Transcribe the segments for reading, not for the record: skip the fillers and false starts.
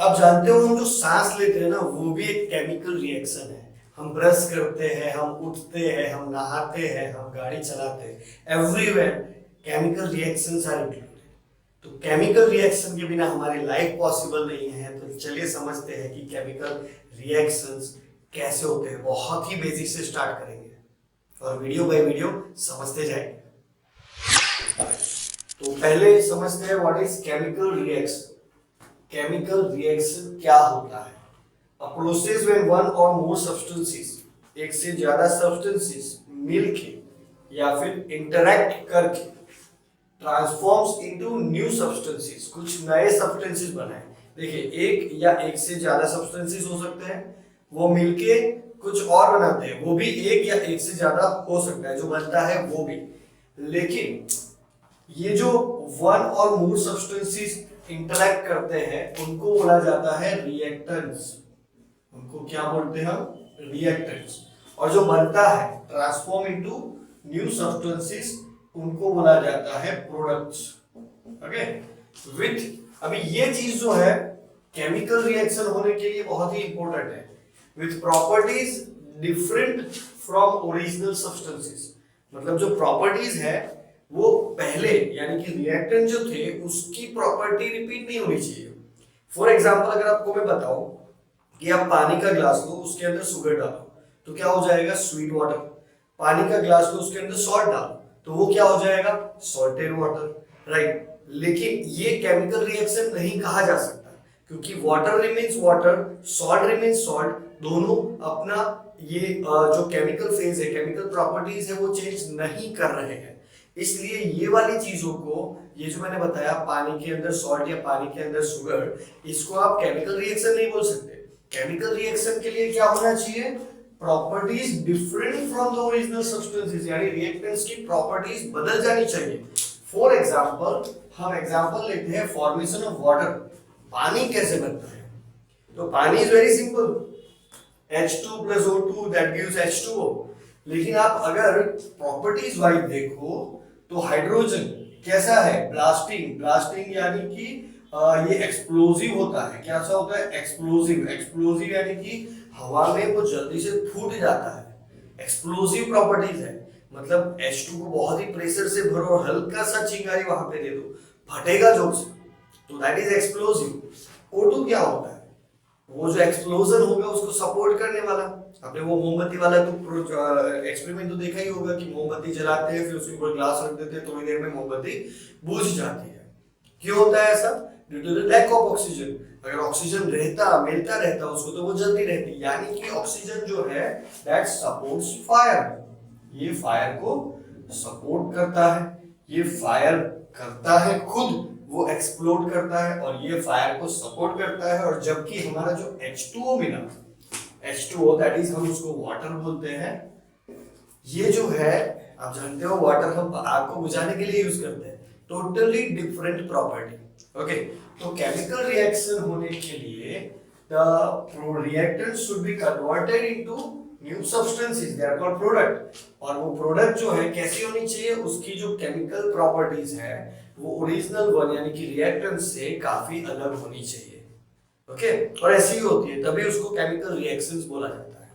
आप जानते हो हम जो सांस लेते हैं ना वो भी एक केमिकल रिएक्शन है। हम ब्रश करते हैं, हम उठते हैं, हम नहाते हैं, हम गाड़ी चलाते हैं, everywhere chemical reactions are included. तो केमिकल रिएक्शन के बिना हमारी लाइफ पॉसिबल नहीं है। तो चलिए समझते हैं कि केमिकल रिएक्शंस कैसे होते हैं। बहुत ही बेसिक से स्टार्ट करेंगे और वीडियो बाय वीडियो समझते जाएंगे। तो पहले समझते हैं what is chemical reaction. Chemical reaction क्या होता है? A process when one or more substances, एक से ज्यादा substances मिलके या फिर interact करके transforms into new substances, कुछ नए substances बनाए। देखिए एक या एक से ज्यादा substances हो सकते हैं, वो मिलके कुछ और बनाते हैं, वो भी एक या एक से ज्यादा हो सकता है, जो बनता है वो भी। लेकिन ये जो वन और मोर सब्सटेंसेस इंटरैक्ट करते हैं उनको बोला जाता है रिएक्टेंट्स। उनको क्या बोलते हैं हम? रिएक्टेंट्स। और जो बनता है ट्रांसफॉर्म इनटू न्यू सब्सटेंसेस उनको बोला जाता है प्रोडक्ट्स। ओके विथ अभी ये चीज जो है केमिकल रिएक्शन होने के लिए बहुत ही इंपॉर्टेंट है। With properties different from original substances, मतलब जो प्रॉपर्टीज है वो पहले यानी कि रिएक्टेंट जो थे उसकी प्रॉपर्टी रिपीट नहीं होनी चाहिए। फॉर एग्जांपल अगर आपको मैं बताऊं कि आप पानी का ग्लास लो, उसके अंदर शुगर डालो तो क्या हो जाएगा? Sweet water. पानी का ग्लास लो, उसके अंदर सॉल्ट डालो तो वो क्या हो जाएगा? Salted water. राइट। लेकिन ये केमिकल रिएक्शन नहीं कहा जा सकता क्योंकि water remains water, salt remains salt, दोनों अपना ये जो केमिकल फेज है, केमिकल प्रॉपर्टीज है वो चेंज नहीं कर रहे हैं। इसलिए ये वाली चीजों को, ये जो मैंने बताया पानी के अंदर सॉल्ट या पानी के अंदर शुगर, इसको आप केमिकल रिएक्शन नहीं बोल सकते। केमिकल रिएक्शन के लिए क्या होना चाहिए? Properties different from the original substances, यानी रिएक्टेंट्स की प्रॉपर्टीज बदल जानी चाहिए। फॉर एग्जांपल हम एग्जांपल लेते हैं फॉर्मेशन ऑफ वाटर। पानी कैसे बनता है? तो पानी is very simple, H2 plus O2 that gives H2O। लेकिन आप अगर प्रॉपर्टीज वाइज देखो तो हाइड्रोजन कैसा है? ब्लास्टिंग। ब्लास्टिंग यानी कि ये एक्सप्लोजिव होता है। क्या सा होता है? एक्सप्लोजिव। एक्सप्लोजिव यानी कि हवा में वो जल्दी से फूट जाता है। एक्सप्लोजिव प्रॉपर्टीज है, मतलब H2 को बहुत ही प्रेशर से भरो और हल्का सा चिंगारी वहां पे दे दो, फटेगा जोर से, तो दैट इज एक्सप्लोजिव। O2 क्या होता है? वो जो एक्सप्लोजन होगा उसको सपोर्ट करने वाला। आपने वो मोमबत्ती वाला तो एक्सपेरिमेंट तो देखा ही होगा कि मोमबत्ती जलाते हैं, फिर उसके ऊपर ग्लास रख देते हैं, थोड़ी देर में मोमबत्ती बुझ जाती है। क्यों होता है ऐसा? Due to the lack of oxygen. अगर ऑक्सीजन रहता, मिलता रहता उसको तो वो जल्दी रहती। यानी कि ऑक्सीजन जो है दैट सपोर्ट्स फायर। ये फायर को सपोर्ट करता है, ये फायर करता है खुद, वो एक्सप्लोड करता है और ये फायर को सपोर्ट करता है। और जबकि हमारा जो H2O मिला, H2O दैट इज हम उसको वाटर बोलते हैं। ये जो है आप जानते हो वाटर हम आग को बुझाने के लिए यूज करते हैं। Totally different property. ओके तो केमिकल रिएक्शन होने के लिए the reactant should be converted into new substances, they are called product. और वो प्रोडक्ट जो है कैसी होनी चाहिए? उसकी जो केमिकल प्रॉपर्टीज है वो ओरिजिनल वन यानी कि रिएक्टेंट से काफी अलग होनी चाहिए। ओके और ऐसी ही होती है, तभी उसको केमिकल रिएक्शंस बोला जाता है।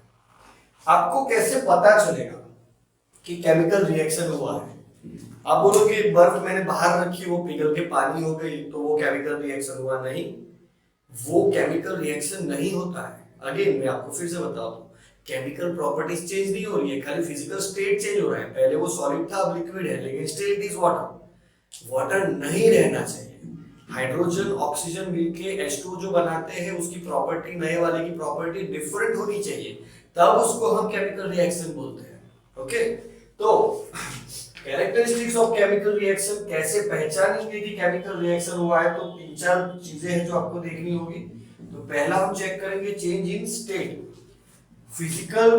आपको कैसे पता चलेगा कि केमिकल रिएक्शन हुआ है? आप बोलोगे बर्फ मैंने बाहर रखी, वो पिघल के पानी हो गई तो वो केमिकल रिएक्शन हुआ? नहीं, वो केमिकल रिएक्शन नहीं होता है। अगेन मैं आपको फिर से बता दूं, केमिकल प्रॉपर्टीज चेंज नहीं हो रही है, खाली फिजिकल स्टेट चेंज हो रहा है। पहले वो सॉलिड था, अब लिक्विड है, लेकिन still it is water. Water नहीं रहना चाहिए। हाइड्रोजन ऑक्सीजन मिलके H2 जो बनाते हैं उसकी प्रॉपर्टी नए वाले की प्रॉपर्टी डिफरेंट होनी चाहिए, तब उसको हम केमिकल रिएक्शन बोलते हैं। ओके तो कैरेक्टरिस्टिक्स ऑफ केमिकल रिएक्शन, कैसे पहचानेंगे कि केमिकल रिएक्शन हुआ है? तो तीन चार चीजें हैं जो आपको देखनी होगी। तो पहला हम चेक करेंगे change in state. Physical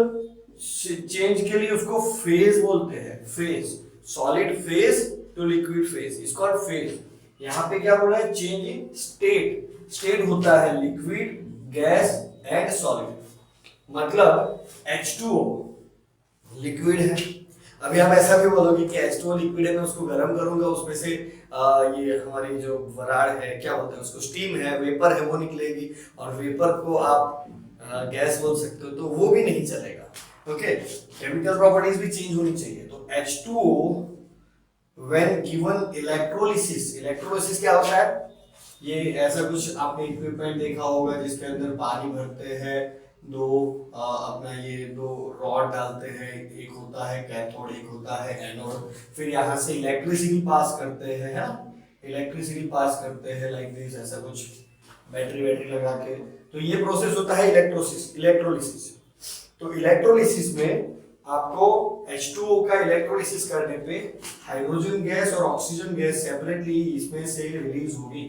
change के लिए उसको फेज बोलते हैं। Phase, solid phase two liquid phase, is called phase. यहाँ पे क्या बोला है? Change in state. स्टेट होता है लिक्विड, गैस एंड सॉलिड। मतलब H2O लिक्विड है, अभी आप ऐसा भी बोलोगे कि H2O लिक्विड है, मैं उसको गर्म करूंगा, उसमें से ये हमारी जो वराड़ है, क्या बोलते हैं उसको, स्टीम है, वेपर है, वो निकलेगी, और वेपर को आप गैस बोल सकते हो, तो वो भी नहीं चलेगा। ओके, केमिकल प्रॉपर्टीज भी चेंज होनी चाहिए। तो H2O when given electrolysis, electrolysis क्या होता है, ये ऐसा कुछ आपने इक्विपमेंट देखा होगा जिसके अंदर पानी भरते हैं, दो अपना ये दो रॉड डालते हैं, एक होता है कैथोड, एक होता है एनोड, फिर यहाँ से इलेक्ट्रिसिटी पास करते हैं, है ना, इलेक्ट्रिसिटी पास करते हैं लाइक दिस, ऐसा कुछ बैटरी बैटरी लगा के। तो ये प्रोसेस होता है इलेक्ट्रोलिसिस। तो इलेक्ट्रोलिसिस में आपको H2O का इलेक्ट्रोलिसिस करने पे हाइड्रोजन गैस और ऑक्सीजन गैस सेपरेटली इसमें से रिलीज होगी,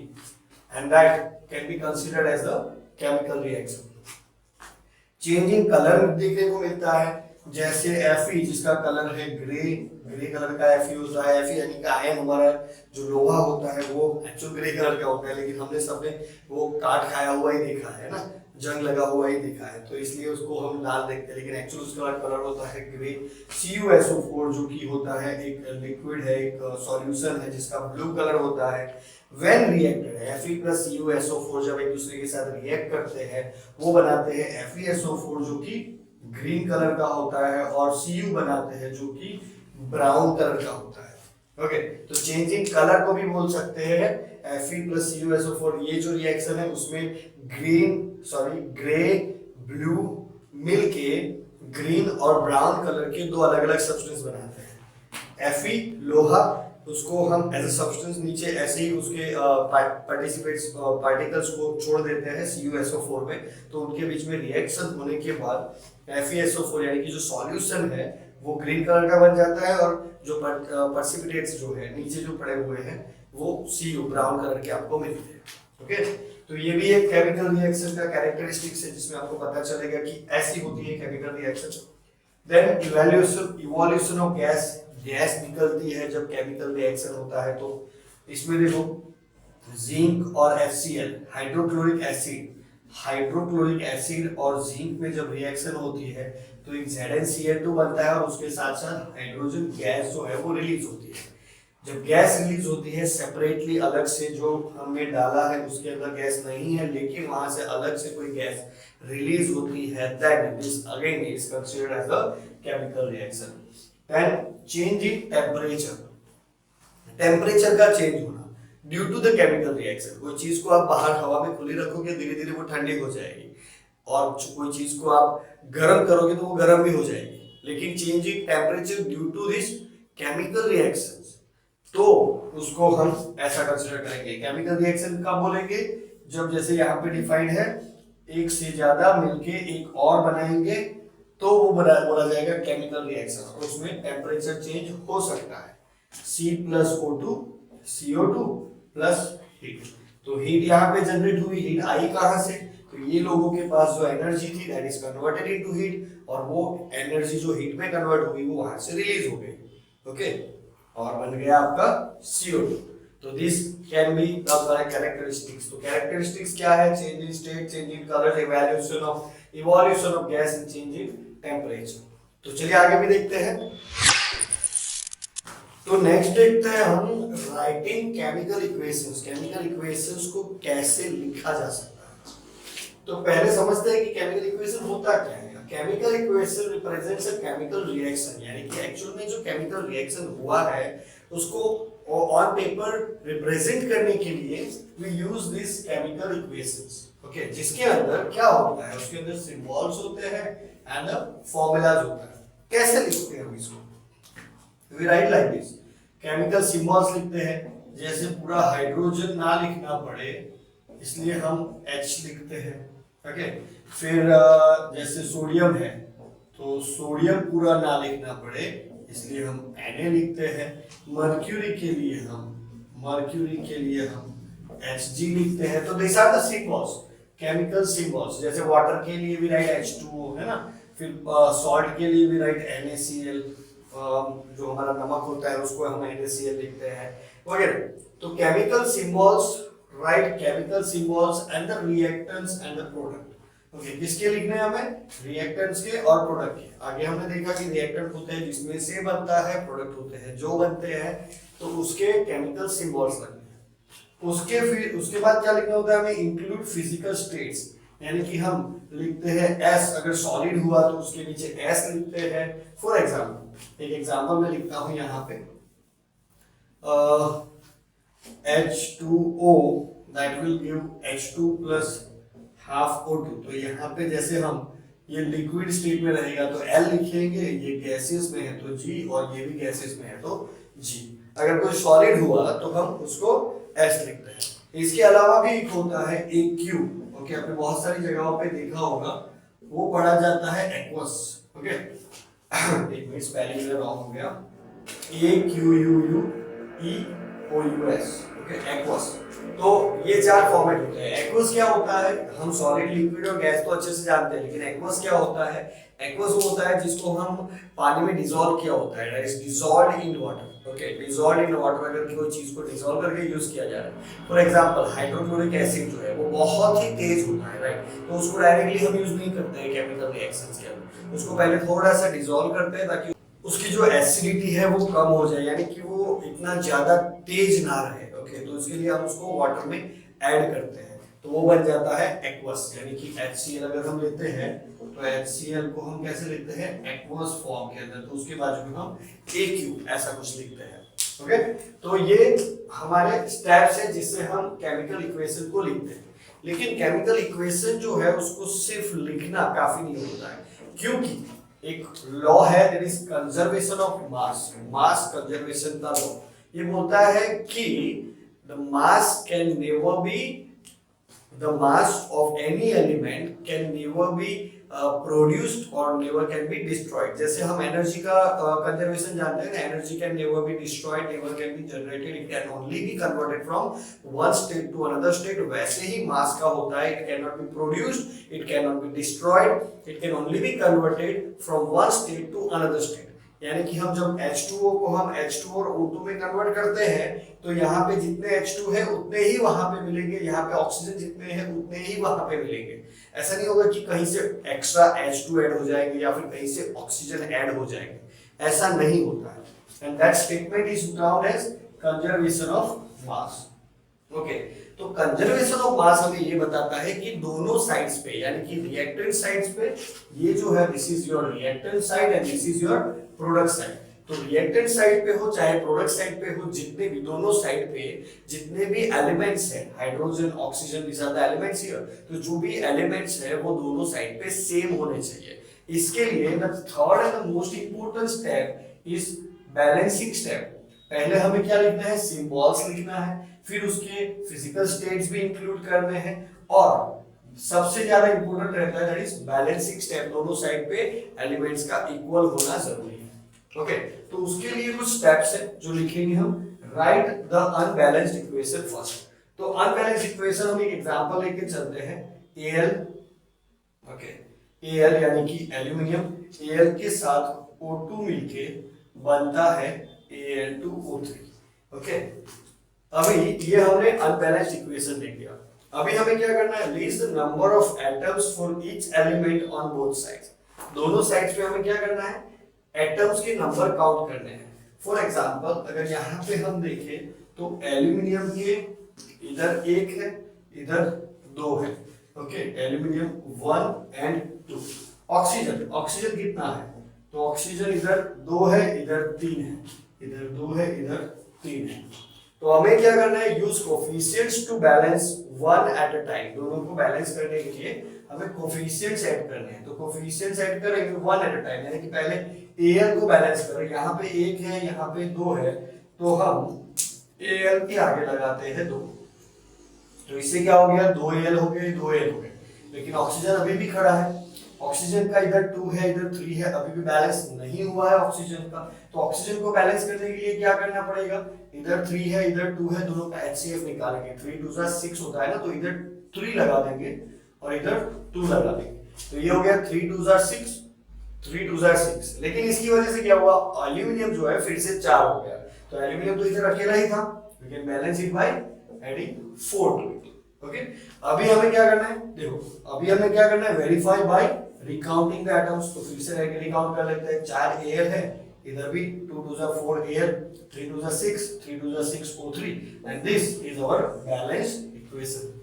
and that can be considered as a chemical reaction. Changing colour देखने को मिलता है, जैसे Fe जिसका कलर है ग्रे कलर का Fe होता है। Fe यानी कि आयन, हमारा जो लोहा होता है वो एक्चुअल ग्रे कलर का होता है, लेकिन हमने सबने वो काट खाया हुआ ही देखा है ना, जंग लगा हुआ ही देखा है, तो इसलिए उसको हम लाल देखते हैं, लेकिन एक्चुअल उसका कलर होता है ग्रे। CuSO4 जो कि होता है एक लिक्विड है, एक सॉल्यूशन है जिसका ब्लू कलर होता है। When reacted Fe plus CuSO4 जब एक दूसरे के साथ रिएक्ट करते हैं, वो बनाते हैं FeSO4 जो कि ग्रीन कलर का होता है, और Cu बनाते हैं जो कि ब्राउन कलर का होता है। ओके, तो चेंजिंग कलर को भी बोल सकते हैं Fe प्लस CuSO4। ये जो रिएक्शन है उसमें ग्रे ब्लू मिलके ग्रीन और ब्राउन कलर के दो अलग अलग सब्सटेंस बनाते हैं। Fe लोहा, उसको हम एज अ सब्सटेंस नीचे ऐसे ही उसके पार्टिकल्स को छोड़ देते हैं CuSO4 में, तो उनके बीच में रिएक्शन होने के बाद FeSO4 यानी कि जो सॉल्यूशन है वो ग्रीन कलर का बन जाता है, और जो पर्सिपिटेट्स जो है नीचे जो पड़े हुए हैं वो Cu ब्राउन कलर के आपको मिलते हैं। ओके, तो ये भी एक केमिकल रिएक्शन का कैरेक्टरिस्टिक्स है जिसमें आपको पता चलेगा कि ऐसी होती है chemical reaction. Then evolution of gas निकलती है जब केमिकल रिएक्शन होता है। तो इसमें देखो जिंक और HCl, हाइड्रोक्लोरिक एसिड और जिंक में जब रिएक्शन होती है तो एक ZnCl2 बनता है, और उसके साथ साथ हाइड्रोजन गैस जो है वो रिलीज होती है। जब गैस रिलीज होती है सेपरेटली, अलग से जो हमने डाला है उसके अंदर गैस नहीं है, लेकिन वहां से अलग से कोई गैस रिलीज होती है, that is again is considered as a chemical reaction. Then change in temperature का चेंज होना due to the chemical reaction. कोई चीज को आप बाहर हवा में खुली रखोगे, धीरे धीरे वो ठंडी हो जाएगी, और कोई चीज को आप गर्म करोगे तो वो गर्म भी हो जाएगी। लेकिन change in temperature due to this chemical reactions, तो उसको हम ऐसा कंसीडर करेंगे। केमिकल रिएक्शन कब बोलेंगे, जब जैसे यहाँ पे डिफाइंड है, एक से ज्यादा मिलके एक और बनाएंगे तो वो बोला जाएगा केमिकल रिएक्शन, और उसमें टेम्परेचर चेंज हो सकता है। C plus O2 CO2 plus heat, तो हीट यहाँ पे जनरेट हुई, हीट आई कहाँ से, तो ये लोगों के पास जो एनर्जी थी that is converted into heat, और वो एनर्जी जो हीट में कन्वर्ट हुई वो वहां से रिलीज हो गई। ओके, और बन गया आपका CO2। तो this can be the characteristics. तो कैरेक्टरिस्टिक्स क्या है, change in state, change in colour, evolution of gas and change in temperature. तो चलिए आगे भी देखते हैं। तो नेक्स्ट देखते हैं हम writing chemical equations. Chemical equations को कैसे लिखा जा सकता है। तो पहले समझते हैं कि केमिकल इक्वेशन होता क्या है। Chemical equation represents a chemical reaction, यानी कि एक्चुअल में जो केमिकल रिएक्शन हुआ है उसको ऑन पेपर रिप्रेजेंट करने के लिए we use this chemical equations. Okay, जिसके अंदर क्या होता है, उसके अंदर सिंबल्स होते हैं एंड फॉर्मूलाज होता है। कैसे लिखते हैं हम इसको, we write like this, chemical symbols लिखते हैं, जैसे पूरा हाइड्रोजन ना लिखना पड़े इसलिए हम H लिखते हैं। ओके, फिर जैसे सोडियम है तो सोडियम पूरा ना लिखना पड़े इसलिए हम Na लिखते हैं। मर्क्यूरी के लिए हम Hg लिखते हैं। तो this are the symbols, chemical symbols. जैसे वाटर के लिए भी राइट H2O है ना, फिर सॉल्ट के लिए भी राइट NaCl, जो हमारा नमक होता है उसको हम NaCl लिखते हैं वगैरह। तो chemical symbols, right chemical symbols and the reactants and the product. Okay, किसके लिखने हैं हमें? रिएक्टेंट्स के और प्रोडक्ट के। आगे हमने देखा कि रिएक्टेंट होते हैं जिसमें से बनता है, प्रोडक्ट होते हैं जो बनते हैं, तो उसके केमिकल सिंबल्स लगने हैं। उसके बाद क्या लिखना होता है हमें? इंक्लूड फिजिकल स्टेट्स, यानी कि हम लिखते हैं एस, अगर सॉलिड हुआ तो उसके नीचे एस लिखते हैं। फॉर एग्जाम्पल, एक एग्जाम्पल मैं लिखता हूं यहाँ पे, H2O that will give H2 plus half O2। तो यहाँ पे जैसे हम ये लिक्विड स्टेट में रहेगा तो L लिखेंगे, ये गैसेस में है तो G, और ये भी गैसेस में है तो G। अगर कोई सॉलिड हुआ तो हम उसको S लिखते हैं। इसके अलावा भी एक होता है AQ, ओके, आपने बहुत सारी जगहों पे देखा होगा, वो पढ़ा जाता है एक्वस। ओके, एक मिनट स्पेलिंग में रॉन्ग हो गया, AQUUEOUS, ओके, एक्वस। तो ये चार फॉर्मेट होते हैं। एक्वस क्या होता है? हम सॉलिड, लिक्विड और गैस तो अच्छे से जानते हैं, लेकिन एक्वस क्या होता है? एक्वस वो होता है जिसको हम पानी में डिसॉल्व किया होता है, that is dissolved in water. Okay, dissolved in water, अगर कोई चीज को डिसॉल्व करके यूज किया जा रहा है, फॉर एग्जांपल हाइड्रोक्लोरिक एसिड जो है वो बहुत ही तेज होता है, राइट? तो उसको डायरेक्टली हम यूज नहीं करते हैं केमिकल रिएक्शंस के अंदर, उसको पहले थोड़ा सा डिसॉल्व करते हैं ताकि उसकी जो एसिडिटी है वो कम हो जाए, यानी कि वो इतना ज्यादा तेज ना रहे। ओके, तो इसके लिए हम उसको वाटर में ऐड करते हैं, तो वो बन जाता है एक्वस, यानी कि HCl अगर हम लेते हैं तो HCl को हम कैसे लिखते हैं? एक्वस फॉर्म के अंदर, तो उसके बाजू में हम AQ ऐसा कुछ लिखते हैं। ओके, तो ये हमारे स्टेप्स है जिससे हम केमिकल इक्वेशन को लिखते हैं। लेकिन केमिकल इक्वेशन जो है उसको सिर्फ लिखना काफी नहीं होता है, क्योंकि एक लॉ है, that is conservation of mass, mass conservation का लॉ। ये बोलता है कि the mass can never be, the mass of any element can never be produced or never can be destroyed। जैसे हम एनर्जी का कंजर्वेशन जानते हैं ना, energy can never be destroyed, never can be generated, it can only be converted from one state to another state. वैसे ही mass का होता है, it can not be produced, it can not be destroyed, it can only be converted from one state to another state. यानी कि हम जब H2O को हम H2 और O2 में कन्वर्ट करते हैं तो यहाँ पे जितने H2 है उतने ही वहां पे मिलेंगे, यहाँ पे ऑक्सीजन जितने हैं उतने ही वहां पे मिलेंगे। ऐसा नहीं होगा कि कहीं से एक्स्ट्रा H2 ऐड हो जाएंगे या फिर कहीं से ऑक्सीजन ऐड हो जाएंगे, ऐसा नहीं होता है। And that statement is known as conservation of mass. Okay, तो कंजर्वेशन ऑफ मास हमें ये बताता है कि दोनों साइड्स पे, यानी कि रिएक्टेंट साइड्स पे, ये जो है this is your reactant side and this is your product side. तो रिएक्टेंट साइड पे हो चाहे प्रोडक्ट साइड पे हो, जितने भी दोनों साइड पे जितने भी एलिमेंट्स हैं, hydrogen, oxygen, this are the elements here, तो जो भी एलिमेंट्स है वो दोनों साइड पे सेम होने चाहिए। इसके लिए the third and the most important step is balancing step. पहले हमें क्या लिखना है? सिंबल्स लिखना है, फिर उसके फिजिकल स्टेट्स भी इंक्लूड करने हैं, और सबसे ज्यादा इंपोर्टेंट रहता है दैट इज बैलेंसिंग स्टेप। दोनों साइड पे एलिमेंट्स का इक्वल होना जरूरी है। ओके, तो उसके लिए कुछ स्टेप्स है जो लिखेंगे हम। Right the unbalanced equation first. तो अनबैलेंस्ड इक्वेशन हम एक एग्जांपल लेके चलते हैं। Al, ओके, Al यानी कि एल्यूमिनियम, Al के साथ O2 मिलके बनता है Al2O3। ओके, अभी ये हमने अनबैलेंस्ड इक्वेशन लिख दिया। अभी हमें क्या करना है? List the number of atoms for each element on both sides. दोनों साइड्स पे हमें क्या करना है? एटम्स के नंबर काउंट करने हैं। फॉर एग्जांपल, अगर यहाँ पे हम देखें तो एल्यूमिनियम के इधर 1 है, इधर 2 है। Okay, aluminium 1 and 2। Oxygen, oxygen कितना है? तो ऑक्सीजन इधर 2 है, इधर 3 है, इधर 2 है, इधर 3 है। तो हमें क्या करना है? Use coefficients to balance one at a time. दोनों को बैलेंस करने के लिए हमें कोफिशिएंट्स ऐड करने हैं। तो कोफिशिएंट्स ऐड करेंगे वन एट अ टाइम, यानी कि पहले Al को बैलेंस करें। यहाँ पे 1 है, यहाँ पे 2 है, तो हम Al के आगे लगाते हैं 2। तो इससे क्या हो गया? 2Al हो गए, 2Al हो गए। लेकिन ऑक्सीजन अभी भी खड़ा है, ऑक्सीजन का इधर 2 है, इधर 3 है, अभी भी बैलेंस नहीं हुआ है ऑक्सीजन का। तो ऑक्सीजन को बैलेंस करने के लिए क्या करना पड़ेगा? इधर 3 है, इधर 2 है, दोनों का HCF निकालेंगे। 3 2 6 होता है ना, तो इधर 3 लगा देंगे और इधर 2 लगा देंगे। तो ये हो गया 3 2 6, 3 2 6। लेकिन इसकी वजह से क्या हुआ? एल्यूमिनियम जो है फिर से 4 हो गया। तो एल्यूमिनियम तो इधर अकेला ही था, we can balance it by adding 4 to it. Okay अभी हमें क्या करना है, देखो अभी हमें क्या करना है, verify by recounting the atoms. तो फिर से रिकाउंट कर लेते हैं, 4 एयर है, इधर भी 2 2 जा 4 एयर, 3 2 जा 6, 3 2 जा 6 O3 and this is our balance equation.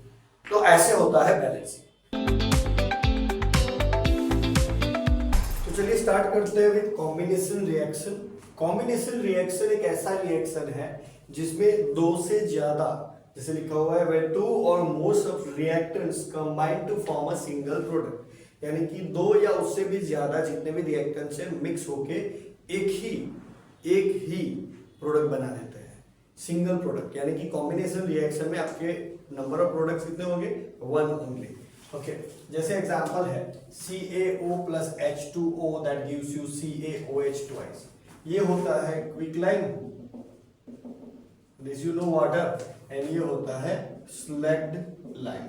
तो ऐसे होता है बैलेंसिंग। तो चलिए स्टार्ट करते हैं with combination reaction. Combination reaction एक ऐसा रिएक्शन है जिसमें दो से ज्यादा, जैसे लिखा हुआ है where two or more of reactants combine to form a single product, यानी कि दो या उससे भी ज्यादा जितने भी रिएक्टेंट्स हैं मिक्स होके एक ही प्रोडक्ट बना देते हैं, सिंगल प्रोडक्ट। यानी कि कॉम्बिनेशन रिएक्शन में आपके नंबर ऑफ प्रोडक्ट्स कितने होंगे, 1 ओनली। ओके जैसे एग्जांपल है CaO plus H2O that gives you CaOH twice। ये होता है quicklime, this you know water, and ये होता है स्लैग्ड लाइम।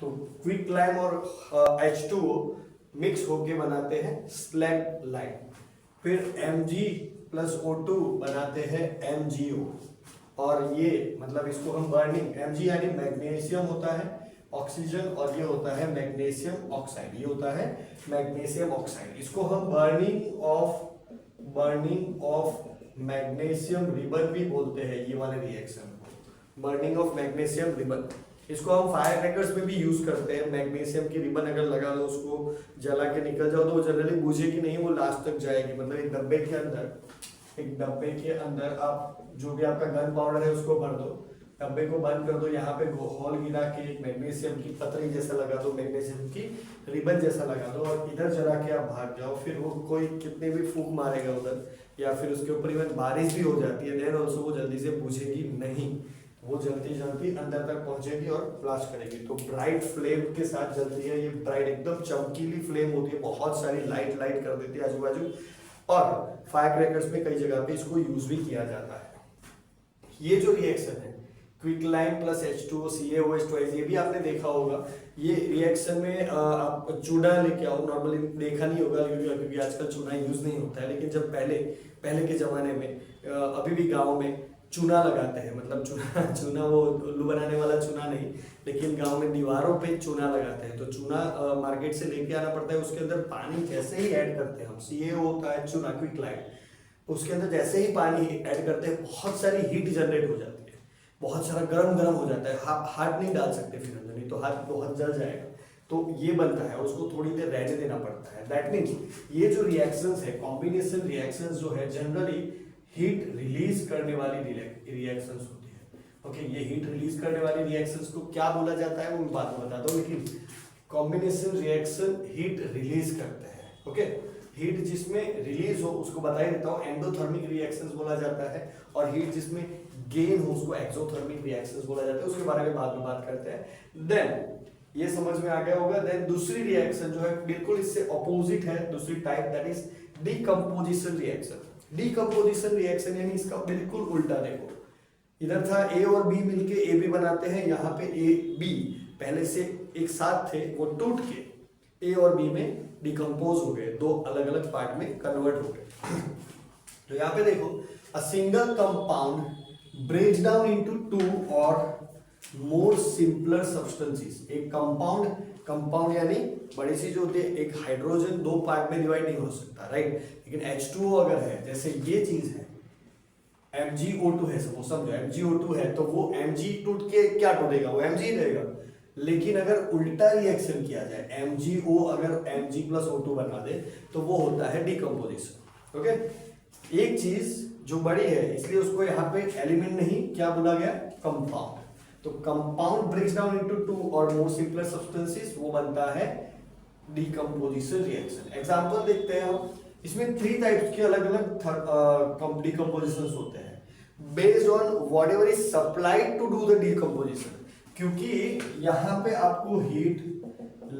तो क्विकलाइम और H2O मिक्स होके बनाते हैं स्लैग्ड लाइम। फिर Mg प्लस O2 बनाते हैं MgO, और ये मतलब इसको हम बर्निंग, Mg यानी मैग्नीशियम होता है ऑक्सीजन, और ये होता है मैग्नीशियम ऑक्साइड, ये होता है मैग्नीशियम ऑक्साइड। इसको हम बर्निंग ऑफ मैग्नीशियम रिबन भी बोलते हैं, ये वाले रिएक्शन को बर्निंग ऑफ मैग्नीशियम रिबन। इसको हम फायर क्रैकर्स में भी यूज करते हैं। मैग्नीशियम की रिबन अगर लगा लो, उसको जला के निकल जाओ तो वो जनरली बुझेगी नहीं, वो लास्ट तक जाएगी। मतलब एक डब्बे के अंदर आप जो भी आपका गन पाउडर है उसको भर दो, डब्बे को बंद कर दो, यहाँ पे होल गिरा के एक मैग्नीशियम की पतरी जैसा लगा दो, मैग्नीशियम की रिबन जैसा लगा दो, और इधर जला के आप भाग जाओ। फिर वो कोई कितने भी फूंक मारेगा उधर, या फिर उसके ऊपर इवन बारिश भी हो जाती है, देन ऑल्सो वो जल्दी से बुझेगी नहीं, वो जल्दी अंदर तक पहुंचेगी और ब्लास्ट करेगी। तो ब्राइट फ्लेम के साथ जलती है ये, ब्राइट एकदम चमकीली फ्लेम होती है, बहुत सारी लाइट कर देती है आजू बाजू। और फायर क्रैकर्स में कई जगह पे इसको यूज भी किया जाता है। ये जो रिएक्शन है quicklime plus H2O CaOH twice, ये भी आपने देखा होगा। ये रिएक्शन में आप चूना लेके आओ, नॉर्मली देखा नहीं होगा क्योंकि आजकल चूना यूज नहीं होता है, लेकिन जब पहले के जमाने में अभी भी गाँव में चूना लगाते हैं, मतलब चूना वो उल्लू बनाने वाला चूना नहीं, लेकिन गांव में दीवारों पे चूना लगाते हैं। तो चूना मार्केट से लेके आना पड़ता है, उसके अंदर पानी जैसे ही ऐड करते हैं हम, CaO होता है चूना क्विकलाइम, उसके अंदर जैसे ही पानी ऐड करते हैं बहुत सारी हीट जनरेट हो जाती है, बहुत सारा गर्म हो जाता है। हाथ नहीं डाल सकते फिर अंदर, नहीं तो हाथ बहुत जल जाएगा। तो ये बनता है, उसको थोड़ी देर रहने देना पड़ता है। दैट मीन्स ये जो रिएक्शंस है, कॉम्बिनेशन रिएक्शंस जो है, जनरली हीट रिलीज करने वाली रिएक्शंस होती है। ओके ये हीट रिलीज करने वाली रिएक्शंस को क्या बोला जाता है वो मैं बाद में बताता हूँ, लेकिन कॉम्बिनेशन रिएक्शन हीट रिलीज करते हैं। ओके हीट जिसमें रिलीज हो उसको बता ही देता हूँ, एंडोथर्मिक रिएक्शंस बोला जाता है, और हीट जिसमें गेन हो उसको एक्सोथर्मिक रिएक्शंस बोला जाता है। उसके बारे में बाद में बात करते हैं। देन ये समझ में आ गया होगा। देन दूसरी रिएक्शन जो है बिल्कुल इससे ऑपोजिट है, दूसरी type, that is decomposition reaction. Decomposition reaction यानी इसका बिल्कुल उल्टा। देखो इधर था A और B मिलके AB बनाते हैं, यहाँ पे AB पहले से एक साथ थे, वो टूट के A और B में डिकम्पोज हो गए, दो अलग अलग पार्ट में कन्वर्ट हो गए। तो यहाँ पे देखो, a single compound breaks down into 2 और मोर सिंपलर सब्सटेंसेस। एक कंपाउंड यानी बड़ी सी जो होती है, एक हाइड्रोजन दो पार्ट में डिवाइड नहीं हो सकता, राइट। लेकिन H2O अगर है, जैसे ये चीज है MgO2 है, समझो MgO2 है, तो वो Mg टूट के क्या टूटेगा, वो Mg ही रहेगा। लेकिन अगर उल्टा रिएक्शन किया जाए, MgO अगर Mg प्लस O2 बना दे, तो वो होता है डिकम्पोजिशन। ओके एक चीज जो बड़ी है इसलिए उसको यहाँ पे एलिमेंट नहीं क्या बोला गया, कंपाउंड। तो कंपाउंड ब्रेक्स डाउन इनटू 2 और मोर सिंपलर सब्सटेंसेस, वो बनता है डिकम्पोजिशन रिएक्शन। एग्जांपल देखते हैं हम। इसमें 3 टाइप्स के अलग अलग डिकम्पोजिशंस होते हैं based on whatever is supplied to do the decomposition. क्योंकि यहाँ पे आपको हीट,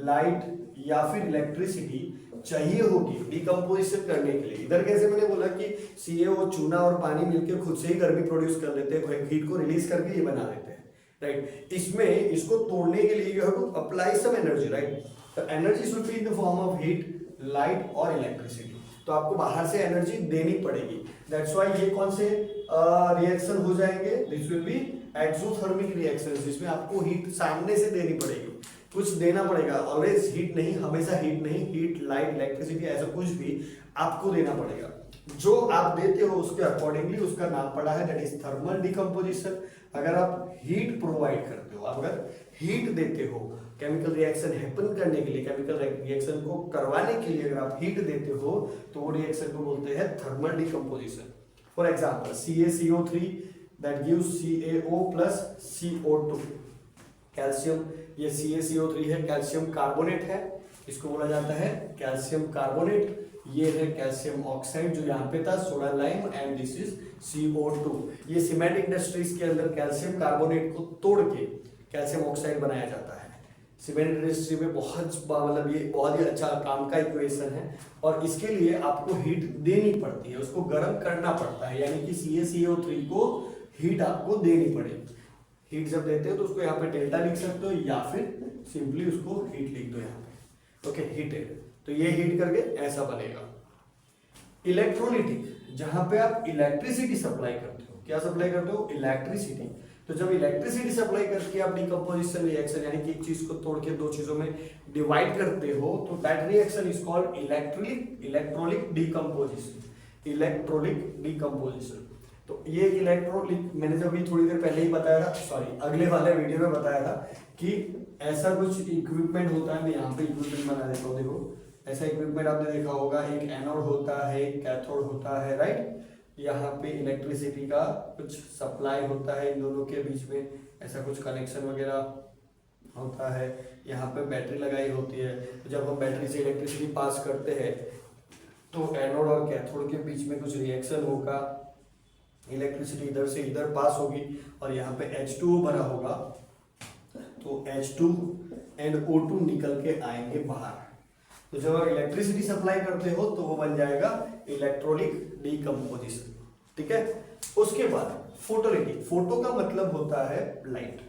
लाइट या फिर इलेक्ट्रिसिटी चाहिए होगी डिकम्पोजिशन करने के लिए। इधर कैसे मैंने बोला कि CaO चूना और पानी मिलकर खुद से ही गर्मी प्रोड्यूस कर लेते हैं, हीट को रिलीज करके ये बना देते हैं, राइट। इसमें इसको तोड़ने के लिए you have to apply some energy, right. The energy should be in the form of heat, light और इलेक्ट्रिसिटी। तो आपको बाहर से एनर्जी देनी पड़ेगी। दैट्स व्हाई ये कौन से रिएक्शन हो जाएंगे, this will be exothermic reaction जिसमें आपको हीट सामने से देनी पड़ेगी, कुछ देना पड़ेगा, ऑलवेज हीट नहीं, हमेशा हीट नहीं, हीट लाइट इलेक्ट्रिसिटी ऐसा कुछ भी आपको देना पड़ेगा। जो आप देते हो उसके अकॉर्डिंगली उसका नाम पड़ा है दैट इज थर्मल डिकम्पोजिशन। अगर आप हीट प्रोवाइड करते हो, आप अगर हीट देते हो केमिकल रिएक्शन हैपन करने के लिए, केमिकल रिएक्शन को करवाने के लिए अगर आप हीट देते हो तो वो रिएक्शन को बोलते हैं thermal decomposition. For example CaCO3 that gives CaO plus CO2, calcium, ये CaCO3 है, कैल्शियम कार्बोनेट है, इसको बोला जाता है कैल्शियम कार्बोनेट। ये है कैल्शियम ऑक्साइड जो यहाँ पे था, soda lime, and this is CO2। ये सीमेंट इंडस्ट्रीज के अंदर कैल्शियम कार्बोनेट को तोड़ के कैल्शियम ऑक्साइड बनाया जाता है। सीमेंट इंडस्ट्री में मतलब ये बहुत ही अच्छा काम का इक्वेशन है, और इसके लिए आपको हीट देनी पड़ती है, उसको गर्म करना पड़ता है, यानी कि CaCO3 को हीट आपको देनी पड़ेगी। हीट जब देते हो तो उसको यहाँ पे डेल्टा लिख सकते हो या फिर सिंपली उसको हीट लिख दो यहाँ पे, ओके, हीटेड। तो ये हीट करके ऐसा बनेगा। इलेक्ट्रोलिटिक, जहां पे आप इलेक्ट्रिसिटी सप्लाई करते हो, क्या सप्लाई करते हो, इलेक्ट्रिसिटी। तो जब इलेक्ट्रिसिटी सप्लाई करके आप डिकम्पोजिशन रिएक्शन यानी कि एक चीज को तोड़ के दो चीजों में डिवाइड करते हो तो that reaction is called electrolytic decomposition. Electrolytic decomposition. तो ये इलेक्ट्रोलिक मैंने जब थोड़ी देर पहले ही बताया था, सॉरी अगले वाले वीडियो में बताया था कि ऐसा कुछ इक्विपमेंट होता है। मैं यहाँ पे इक्विपमेंट बना देता हूँ, देखो ऐसा इक्विपमेंट आपने देखा होगा, एक एनोड होता है, एक कैथोड होता है, राइट। यहाँ पे इलेक्ट्रिसिटी का कुछ सप्लाई होता है, इन दोनों के बीच में ऐसा कुछ कनेक्शन वगैरह होता है। यहाँ पे बैटरी लगाई होती है, तो जब हम बैटरी से इलेक्ट्रिसिटी पास करते हैं तो एनोड और कैथोड के बीच में कुछ रिएक्शन होगा, इलेक्ट्रिसिटी इधर से इधर पास होगी और यहाँ पे H2O भरा होगा, तो H2 एंड O2 निकल के आएंगे बाहर। तो जब आप इलेक्ट्रिसिटी सप्लाई करते हो तो वो बन जाएगा इलेक्ट्रोलिक डिकम्पोजिशन, ठीक है। उसके बाद फोटोलिटिक। फोटो का मतलब होता है लाइट।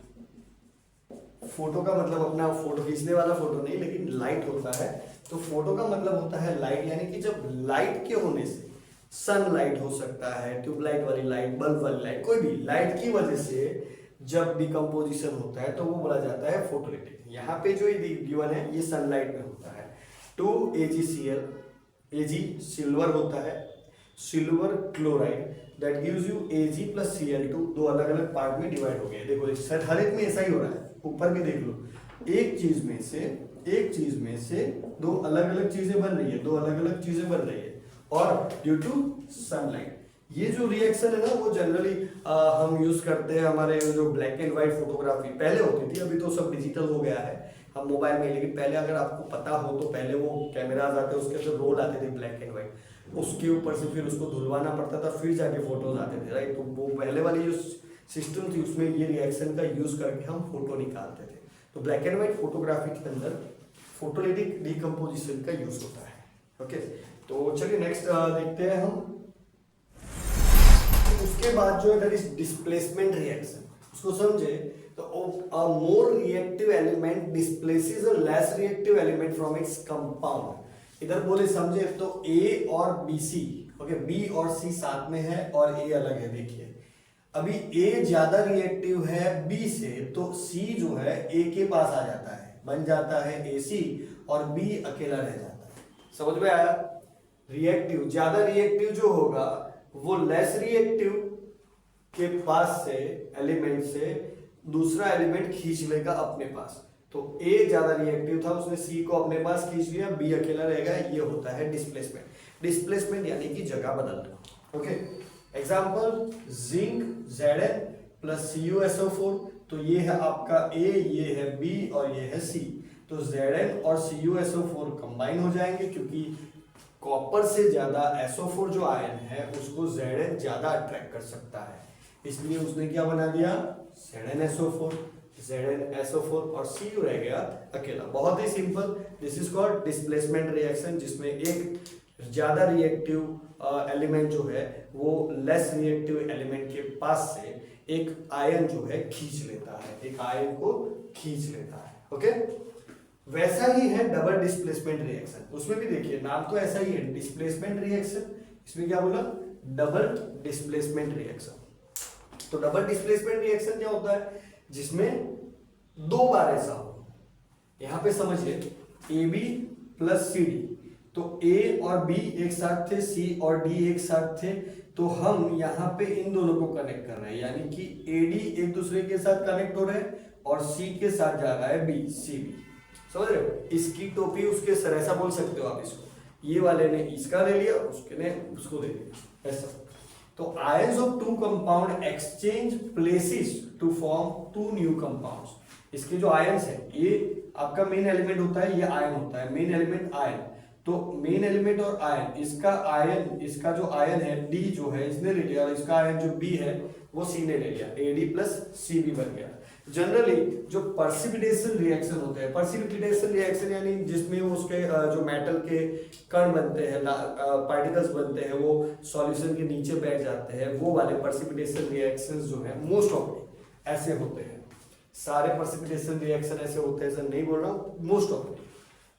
फोटो का मतलब अपना फोटो खींचने वाला फोटो नहीं, लेकिन लाइट होता है। तो फोटो का मतलब होता है लाइट, यानी कि जब लाइट के होने से, सनलाइट हो सकता है, ट्यूबलाइट वाली लाइट, बल्ब वाली लाइट, कोई भी लाइट की वजह से जब डिकम्पोजिशन होता है तो वो बोला जाता है फोटोलिटिक। यहाँ पे जो गिवन है ये सनलाइट में होता है। 2AgCl, Ag सिल्वर होता है, silver chloride that gives you Ag plus Cl2, दो अलग अलग पार्ट में डिवाइड हो गए। देखो हर एक में ऐसा ही हो रहा है, ऊपर भी देख लो, एक चीज में से दो अलग अलग चीजें बन रही है, दो अलग अलग चीजें बन रही है, और ड्यू टू सनलाइट। ये जो रिएक्शन है ना वो जनरली हम यूज करते हैं हमारे जो ब्लैक एंड व्हाइट फोटोग्राफी पहले होती थी, अभी तो सब डिजिटल हो गया है हम मोबाइल में, लेकिन पहले अगर आपको पता हो तो पहले वो कैमराज आते, उसके अंदर रोल आते थे ब्लैक एंड व्हाइट, उसके ऊपर से फिर उसको धुलवाना पड़ता था, फिर जाके फोटोज आते थे, राइट। तो वो पहले वाली जो सिस्टम थी उसमें ये रिएक्शन का यूज करके हम फोटो निकालते थे। तो ब्लैक एंड व्हाइट फोटोग्राफी के अंदर फोटोलिटिक डिकम्पोजिशन का यूज होता है, ओके। तो चलिए नेक्स्ट देखते हैं हम। उसके बाद जो है डिस्प्लेसमेंट रिएक्शन, उसको समझे तो a more reactive element displaces a less reactive element from its compound। इधर बोले समझे तो A और BC, ओके, B और C साथ में है और A अलग है। देखिए अभी A ज्यादा रिएक्टिव है B से, तो C जो है A के पास आ जाता है, बन जाता है AC, और B अकेला रह जाता है। समझ में आया? रिएक्टिव, ज्यादा रिएक्टिव जो होगा वो लेस रिएक्टिव के पास से एलिमेंट से दूसरा एलिमेंट खींच लेगा अपने पास। तो A ज्यादा रिएक्टिव था, उसने C को अपने पास खींच लिया, B अकेला रहेगा। ये होता है डिस्प्लेसमेंट। डिस्प्लेसमेंट यानी कि जगह बदलना, okay. Example zinc Zn plus CuSO4, तो ये है आपका A, ये है B और ये है C। तो Zn और CuSO4 कंबाइन हो जाएंगे, क्योंकि कॉपर से ज्यादा SO4 जो आयन है उसको Zn ज्यादा अट्रैक्ट कर सकता है, इसलिए उसने क्या बना दिया, ZnSO4 और Cu रह गया अकेला। बहुत ही simple. This is called displacement reaction, जिसमें एक ज्यादा रिएक्टिव एलिमेंट जो है वो लेस रिएक्टिव एलिमेंट के पास से एक आयन जो है खींच लेता है, एक आयन को खींच लेता है, ओके। वैसा ही है डबल डिस्प्लेसमेंट रिएक्शन, उसमें भी देखिए नाम तो ऐसा ही है, डिस्प्लेसमेंट रिएक्शन। इसमें क्या बोला, डबल डिस्प्लेसमेंट रिएक्शन। तो डबल डिस्प्लेसमेंट रिएक्शन क्या होता है, जिसमें दो बार ऐसा हो। यहां पे समझिए AB प्लस CD, तो A और B एक साथ थे, C और D एक साथ थे, तो हम यहाँ पे इन दोनों को कनेक्ट कर रहे हैं, यानी कि AD एक दूसरे के साथ कनेक्ट हो रहे हैं और C के साथ जा रहा है B, CB। समझ रहे हो, इसकी टोपी उसके सर, ऐसा बोल सकते हो आप इसको। ये वाले ने इसका ले लिया, उसके ने उसको ले लिया, ऐसा। तो ions of two compound exchange places to form two new compounds. इसके जो आयंस है, ये आपका मेन एलिमेंट होता है, ये आयन होता है, मेन एलिमेंट आयन। तो मेन एलिमेंट और आयन, इसका आयन, इसका जो आयन है D जो है इसने ले लिया, और इसका आयन जो B है वो C ने ले लिया, AD प्लस CB बन गया। जनरली जो पर्सिपिटेशन रिएक्शन होते हैं, पर्सिपिटेशन रिएक्शन यानी जिसमें उसके जो मेटल के कण बनते हैं, पार्टिकल्स बनते हैं, वो सॉल्यूशन के नीचे बैठ जाते हैं, वो वाले पर्सिपिटेशन रिएक्शंस जो है मोस्ट ऑफ ऐसे होते हैं। सारे पर्सिपिटेशन रिएक्शन ऐसे होते हैं, ऐसा नहीं बोल रहा हूँ, मोस्ट ऑफ।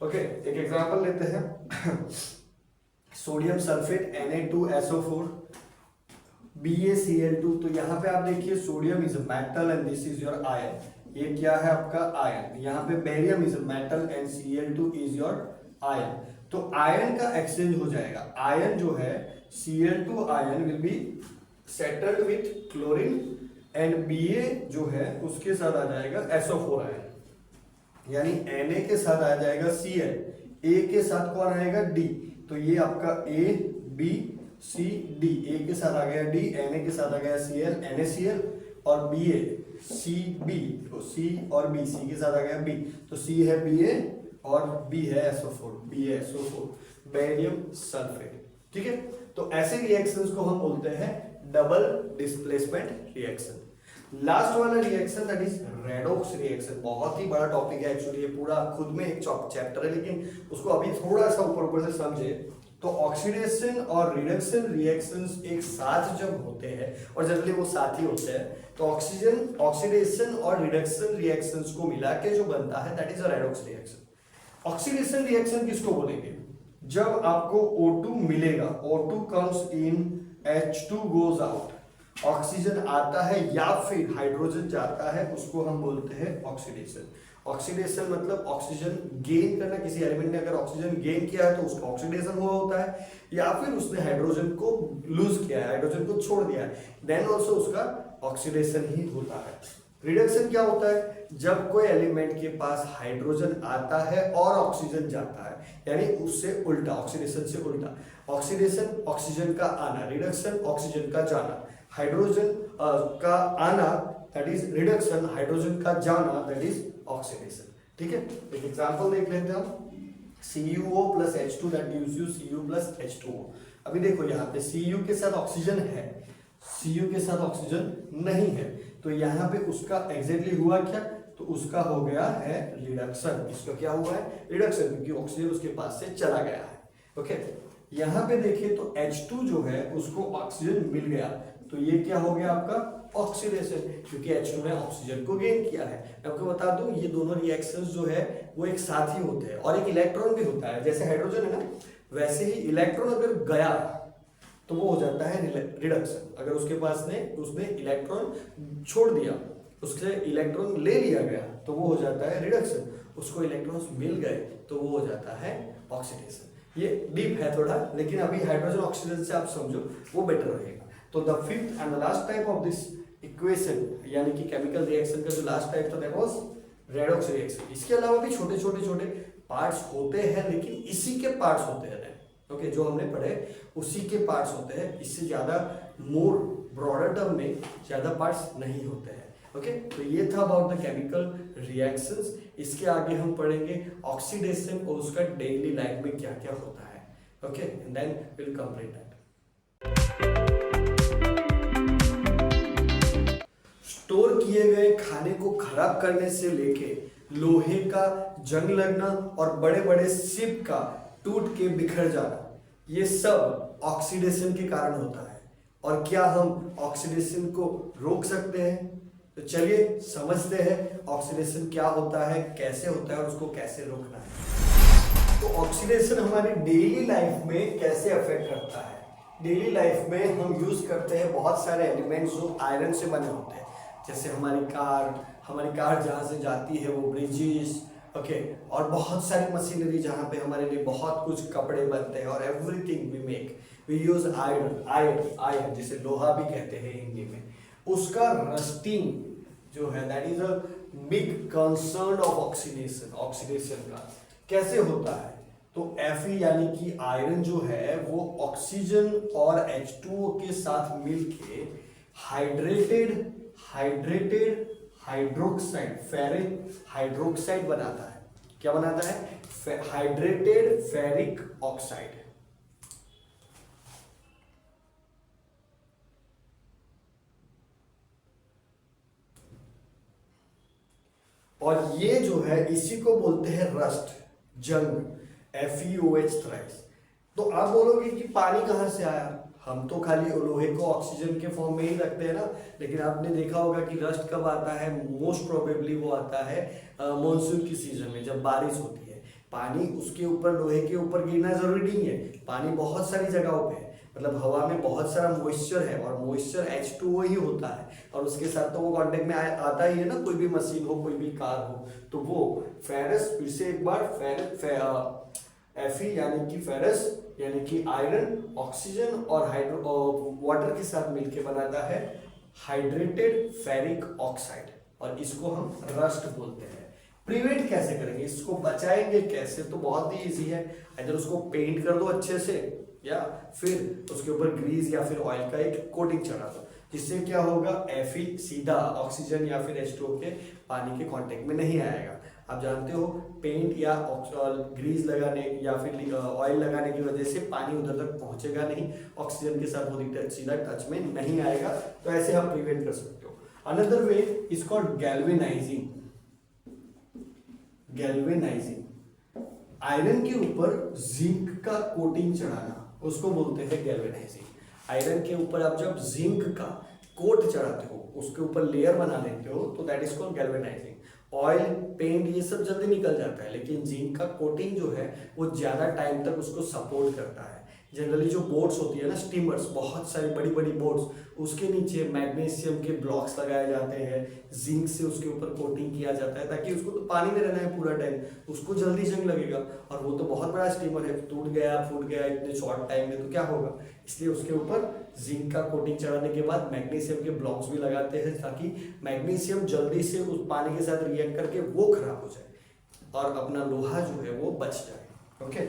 ओके, एक एग्जांपल लेते हैं, सोडियम सल्फेट Na2SO4 BaCl2। तो यहाँ पे आप देखिए sodium is metal and this is your ion. ये क्या है आपका आयन। यहाँ पे barium is metal and Cl2 is your ion. तो आयन का एक्सचेंज हो जाएगा। आयन जो है Cl2 ion will be settled with chlorine and Ba जो है उसके साथ आ जाएगा SO4 आयन, यानी Na के साथ आ जाएगा Cl, A के साथ कौन आएगा D। तो ये आपका A B C D, A के साथ आ गया D, Na के साथ आ गया Cl NaCl, और Ba CB, तो C और B, C के साथ आ गया B, तो C है Ba और B है SO4, BaSO4 बेरियम सल्फेट। ठीक है, तो ऐसे रिएक्शंस को हम बोलते हैं डबल डिस्प्लेसमेंट रिएक्शन। लास्ट वाला reaction that is redox reaction. बहुत ही बड़ा टॉपिक है एक्चुअली, ये पूरा खुद में एक चैप्टर है, लेकिन उसको अभी थोड़ा सा ऊपर से समझे तो ऑक्सीडेशन और रिडक्शन रिएक्शंस एक साथ जब होते हैं, और जनरली वो साथ ही होते हैं, तो ऑक्सीडेशन और रिडक्शन रिएक्शंस को मिला के जो बनता है that is a redox reaction. Oxidation reaction किसको बोलेंगे, जब आपको O2 मिलेगा, O2 comes in, H2 goes out, oxygen आता है या फिर हाइड्रोजन जाता है, उसको हम बोलते हैं ऑक्सीडेशन। ऑक्सीडेशन मतलब ऑक्सीजन गेन करना, किसी एलिमेंट ने अगर ऑक्सीजन गेन किया है तो उसका ऑक्सीडेशन हुआ होता है, या फिर उसने हाइड्रोजन को लूज किया है, हाइड्रोजन को छोड़ दिया है, देन ऑल्सो उसका ऑक्सीडेशन ही होता है। रिडक्शन क्या होता है, जब कोई एलिमेंट के पास हाइड्रोजन आता है और ऑक्सीजन जाता है, यानी उससे उल्टा, ऑक्सीडेशन से उल्टा। ऑक्सीडेशन ऑक्सीजन का आना, रिडक्शन ऑक्सीजन का जाना। हाइड्रोजन का आना दैट इज रिडक्शन, हाइड्रोजन का जाना दैट इज ऑक्सीडेशन। ठीक है, एक एग्जांपल देख लेते हैं हम, CuO plus H2 that gives you Cu plus H2O। अभी देखो यहाँ पे Cu के साथ ऑक्सीजन है, Cu के साथ ऑक्सीजन नहीं है, तो यहाँ पे उसका एग्जैक्टली हुआ क्या, तो उसका हो गया है रिडक्शन। इसका क्या हुआ है, रिडक्शन, क्योंकि ऑक्सीजन उसके पास से चला गया है। ओके, यहाँ पे देखिए तो H2 जो है उसको ऑक्सीजन मिल गया, तो ये क्या हो गया आपका ऑक्सीडेशन, क्योंकि H2 ने ऑक्सीजन को गेन किया है। मैं आपको बता दूं ये दोनों रिएक्शंस जो है वो एक साथ ही होते हैं, और एक इलेक्ट्रॉन भी होता है, जैसे हाइड्रोजन है ना, वैसे ही इलेक्ट्रॉन अगर गया तो वो हो जाता है रिडक्शन। अगर उसके पास उसने इलेक्ट्रॉन छोड़ दिया, उससे इलेक्ट्रॉन ले लिया गया, तो वो हो जाता है रिडक्शन। उसको इलेक्ट्रॉन्स मिल गए तो वो हो जाता है ऑक्सीडेशन। ये डीप है थोड़ा, लेकिन अभी हाइड्रोजन ऑक्सीजन से आप समझो वो बेटर रहेगा। तो the fifth and the last type of this equation, यानी कि केमिकल रिएक्शन का जो लास्ट टाइप था दैट वाज रेडॉक्स रिएक्शन। इसके अलावा भी छोटे छोटे पार्ट्स होते हैं, लेकिन इसी के पार्ट्स होते हैं। ओके, जो हमने पढ़े उसी के पार्ट्स होते हैं, इससे ज्यादा मोर ब्रॉडर टर्म में ज्यादा पार्ट्स नहीं होते हैं। ओके, तो ये था अबाउट द केमिकल रिएक्शंस। इसके आगे हम पढ़ेंगे ऑक्सीडेशन और उसका डेली लाइफ में क्या क्या होता है। Okay, and then will complete that. Store किए गए खाने को खराब करने से लेके लोहे का जंग लगना और बड़े बड़े शिप का टूट के बिखर जाना, ये सब ऑक्सीडेशन के कारण होता है। और क्या हम ऑक्सीडेशन को रोक सकते हैं? तो चलिए समझते हैं ऑक्सीडेशन क्या होता है, कैसे होता है और उसको कैसे रोकना है। तो ऑक्सीडेशन हमारी डेली लाइफ में कैसे अफेक्ट करता है, डेली लाइफ में हम यूज करते हैं बहुत सारे एलिमेंट्स जो आयरन से बने होते हैं, जैसे हमारी कार जहाँ से जाती है वो ब्रिजेस, ओके, और बहुत सारी मशीनरी जहाँ पे हमारे लिए बहुत कुछ कपड़े बनते हैं, और एवरीथिंग वी यूज आयरन जिसे लोहा भी कहते हैं हिंदी में। उसका रस्टिंग जो है that is a big concern of oxidation का कैसे होता है। तो Fe यानी कि आयरन जो है वो ऑक्सीजन और H2O के साथ मिलके हाइड्रेटेड हाइड्रोक्साइड फेरिक हाइड्रोक्साइड बनाता है। क्या बनाता है? Hydrated ferric oxide. और ये जो है इसी को बोलते हैं रस्ट, जंग, FeOH थ्राइस। तो आप बोलोगे कि पानी कहाँ से आया? हम तो खाली लोहे को ऑक्सीजन के फॉर्म में ही रखते हैं ना, लेकिन आपने देखा होगा कि रस्ट कब आता है? मोस्ट प्रोबेबली वो आता है मॉनसून की सीजन में, जब बारिश होती है। पानी उसके ऊपर, लोहे के ऊपर गिरना जरूरी नहीं है, पानी बहुत सारी जगहों पे है, मतलब हवा में बहुत सारा मॉइस्चर है, और मॉइस्चर H2O ही होता है, और उसके साथ तो वो कांटेक्ट में आता ही है ना, कोई भी मशीन हो, कोई भी कार हो। तो वो फेरस, फिर से एक बार Fe यानी कि फेरस यानी कि आयरन ऑक्सीजन और वाटर के साथ मिलके बनाता है हाइड्रेटेड फेरिक ऑक्साइड, और इसको हम रस्ट बोलते हैं। प्रिवेंट कैसे करेंगे, इसको बचाएंगे कैसे? तो बहुत ही इजी है, इधर उसको पेंट कर दो अच्छे से, या फिर उसके ऊपर ग्रीस या फिर ऑयल का एक कोटिंग चढ़ा दो, जिससे क्या होगा? Fe सीधा ऑक्सीजन या फिर H2O के पानी के कांटेक्ट में नहीं आएगा। आप जानते हो पेंट या ग्रीस लगाने या फिर ऑयल लगाने की वजह से पानी उधर तक पहुंचेगा नहीं, ऑक्सीजन के साथ वो सीधा टच में नहीं आएगा। तो ऐसे आप प्रिवेंट कर सकते हो। Another way is called galvanising. Iron के ऊपर जिंक का कोटिंग चढ़ाना, उसको बोलते हैं गैल्वेनाइजिंग। आयरन के ऊपर आप जब जिंक का कोट चढ़ाते हो, उसके ऊपर लेयर बना लेते हो, तो that is called galvanizing. Oil, paint ये सब जल्दी निकल जाता है, लेकिन जिंक का कोटिंग जो है वो ज्यादा टाइम तक उसको सपोर्ट करता है। जनरली जो बोट्स होती है ना, स्टीमर्स, बहुत सारी बड़ी बड़ी बोट्स, उसके नीचे मैग्नीशियम के ब्लॉक्स लगाए जाते हैं, जिंक से उसके ऊपर कोटिंग किया जाता है, ताकि उसको तो पानी में रहना है पूरा टाइम, उसको जल्दी जंग लगेगा। और वो तो बहुत बड़ा स्टीमर है, टूट गया फूट गया इतने शॉर्ट टाइम में तो क्या होगा? इसलिए उसके ऊपर जिंक का कोटिंग चढ़ाने के बाद मैग्नीशियम के ब्लॉक्स भी लगाते हैं, ताकि मैग्नीशियम जल्दी से उस पानी के साथ रिएक्ट करके वो खराब हो जाए और अपना लोहा जो है वो बच जाए। ओके,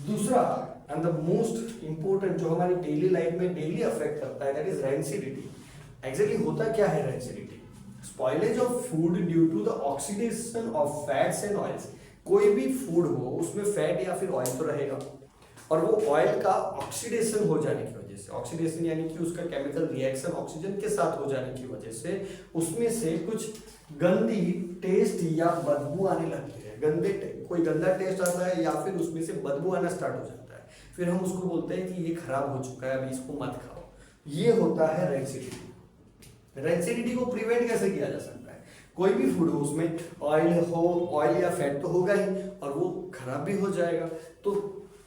दूसरा एंड द मोस्ट इंपोर्टेंट जो हमारी डेली लाइफ में डेली अफेक्ट करता है, दैट इज रेंसिडिटी। एग्जैक्टली होता क्या है rancidity? Spoilage of food due to the oxidation of fats and oils. कोई भी फूड हो उसमें फैट या फिर ऑयल तो रहेगा, और वो ऑयल का ऑक्सीडेशन हो जाने की वजह से, ऑक्सीडेशन यानी कि उसका केमिकल रिएक्शन ऑक्सीजन के साथ हो जाने की वजह से उसमें से कुछ गंदी टेस्ट या बदबू आने लगती है। कोई गंदा टेस्ट आता है या फिर उसमें से बदबू आना स्टार्ट हो जाता है, फिर हम उसको बोलते हैं कि ये खराब हो चुका है, अभी इसको मत खाओ। ये होता है रेंसिडिटी। रेंसिडिटी को प्रिवेंट कैसे किया जा सकता है? कोई भी फूड हो उसमें ऑयल या फैट तो होगा ही, और वो खराब भी हो जाएगा। तो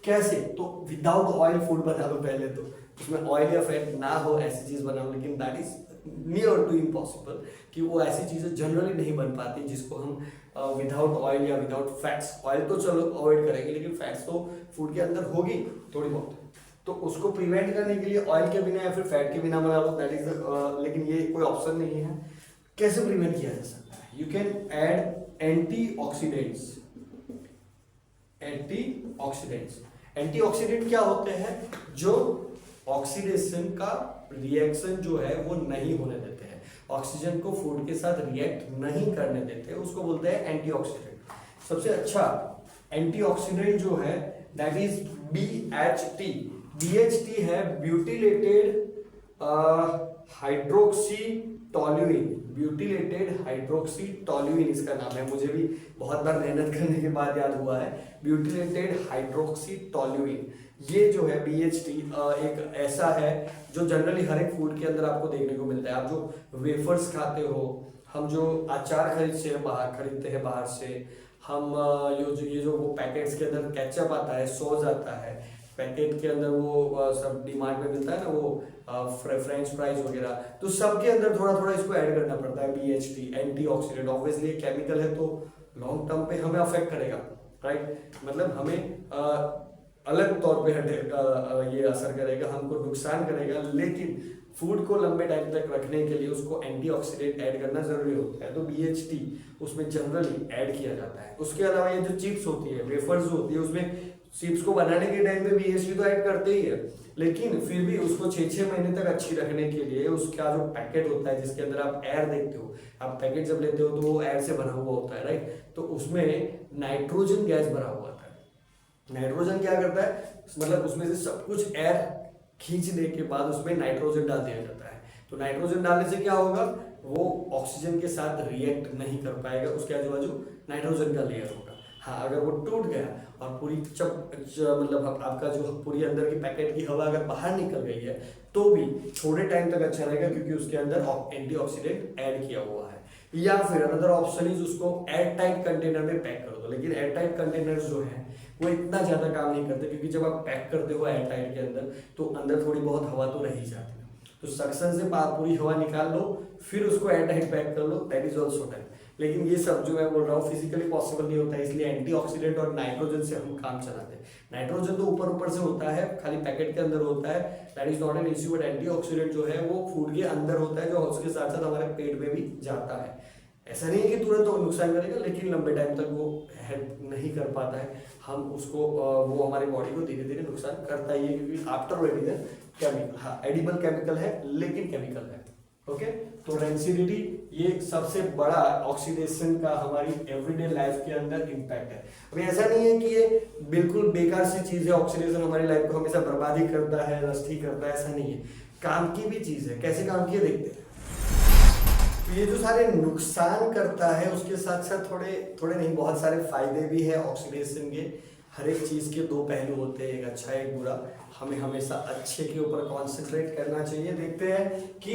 कैसे? तो विदाउट ऑयल फूड बना लो पहले, तो उसमें ऑयल या फैट ना हो ऐसी चीज बना लो, लेकिन that is near to impossible, कि वो ऐसी चीजें जनरली नहीं बन पाती जिसको हम विदाउट ऑयल या विदाउट फैट्स, ऑयल तो चलो अवॉइड करेंगे, लेकिन फैट्स तो फूड के अंदर होगी थोड़ी बहुत, तो उसको प्रिवेंट करने के लिए ऑयल के बिना या फिर फैट के बिना बना लो, दैट इज लेकिन ये कोई ऑप्शन नहीं है। कैसे प्रिवेंट किया जा सकता है? You can add antioxidants. Antioxidant क्या होते हैं? जो ऑक्सीडेशन का रिएक्शन जो है वो नहीं होने देते हैं, ऑक्सीजन को फूड के साथ रिएक्ट नहीं करने देते, उसको बोलते हैं एंटीऑक्सीडेंट। सबसे अच्छा एंटीऑक्सीडेंट जो है दैट इज BHT। BHT है ब्यूटिलेटेड हाइड्रोक्सीटोल्यूइन। ब्यूटिलेटेड हाइड्रोक्सीटोल्यूइन इसका नाम है, मुझे भी बहुत बार मेहनत करने के बाद याद हुआ है। ब्यूटिलेटेड हाइड्रोक्सीटोल्यूइन, ये जो है BHT एक ऐसा है जो जनरली हर एक फूड के अंदर आपको देखने को मिलता है। आप जो वेफर्स खाते हो, हम जो अचार खरीदते हैं बाहर से, हम ये जो वो पैकेट्स के अंदर केचप आता है, सॉस आता है, पैकेट के अंदर वो सब डिमांड में मिलता है ना, वो फ्रेंच फ्राइज वगैरह, तो सबके अंदर थोड़ा थोड़ा इसको ऐड करना पड़ता है BHT, एंटीऑक्सीडेंट। ऑब्वियसली ये केमिकल है तो लॉन्ग टर्म पे हमें अफेक्ट करेगा, राइट, मतलब हमें अलग तौर पे ये असर करेगा, हमको नुकसान करेगा, लेकिन फूड को लंबे टाइम तक रखने के लिए उसको एंटीऑक्सीडेंट ऐड करना जरूरी होता है, तो BHT उसमें जनरली ऐड किया जाता है। उसके अलावा ये जो चिप्स होती है, वेफर्स होती है, उसमें चिप्स को बनाने के टाइम पे BHT तो ऐड करते ही है, लेकिन फिर भी उसको 6-6 महीने तक अच्छी रखने के लिए उसका जो पैकेट होता है जिसके अंदर आप एयर देखते हो, आप पैकेट जब लेते हो तो वो एयर से भरा हुआ होता है, राइट, तो उसमें नाइट्रोजन गैस भरा हुआ होता है। नाइट्रोजन क्या करता है, मतलब उसमें से सब कुछ एयर खींचने के बाद उसमें नाइट्रोजन डाल दिया जाता है। तो नाइट्रोजन डालने से क्या होगा, वो ऑक्सीजन के साथ रिएक्ट नहीं कर पाएगा, उसके आजू बाजू नाइट्रोजन का लेयर होगा। हाँ, अगर वो टूट गया और पूरी मतलब आपका जो पूरी अंदर की पैकेट की हवा अगर बाहर निकल गई है तो भी थोड़े टाइम तक अच्छा रहेगा, क्योंकि उसके अंदर एंटीऑक्सीडेंट ऐड किया हुआ है। या फिर अनदर ऑप्शन इज उसको एयर टाइट कंटेनर में पैक कर दो, लेकिन एयर टाइट कंटेनर जो है वो इतना ज्यादा काम नहीं करते, क्योंकि जब आप पैक करते हो एयर टाइट के अंदर तो अंदर थोड़ी बहुत हवा तो रह ही जाती है, तो सक्शन से पूरी हवा निकाल लो, फिर उसको एयर टाइट पैक कर लो, दैट इज ऑल्सो टाइम। लेकिन ये सब जो मैं बोल रहा हूँ फिजिकली पॉसिबल नहीं होता है, इसलिए एंटीऑक्सीडेंट और नाइट्रोजन से हम काम चलाते हैं। नाइट्रोजन तो ऊपर ऊपर से होता है, खाली पैकेट के अंदर होता है, that is not an issue, but antioxidant जो है वो फूड के अंदर होता है, जो उसके साथ साथ हमारे पेट में भी जाता है। ऐसा नहीं है कि तुरंत वो नुकसान करेगा, लेकिन लंबे टाइम तक वो हेल्प नहीं कर पाता है, हम उसको वो हमारी बॉडी को धीरे धीरे नुकसान करता ही है, क्योंकि आफ्टर वेटिंग केमिकल, हाँ एडिबल केमिकल है लेकिन केमिकल है। ओके, तो रेंसिडिटी ये सबसे बड़ा ऑक्सीडेशन का हमारी एवरीडे लाइफ के अंदर इम्पैक्ट है। अभी ऐसा नहीं है कि ये बिल्कुल बेकार सी चीज है, ऑक्सीडेशन हमारी लाइफ को हमेशा बर्बादी करता है, नष्ट ही करता है, ऐसा नहीं है, काम की भी चीज है। कैसे काम की है देखते हैं। तो ये जो सारे नुकसान करता है उसके साथ साथ थोड़े नहीं, बहुत सारे फायदे भी है ऑक्सीडेशन के। हर एक चीज के दो पहलू होते हैं, एक अच्छा एक बुरा, हमें हमेशा अच्छे के ऊपर कॉन्सेंट्रेट करना चाहिए। देखते हैं कि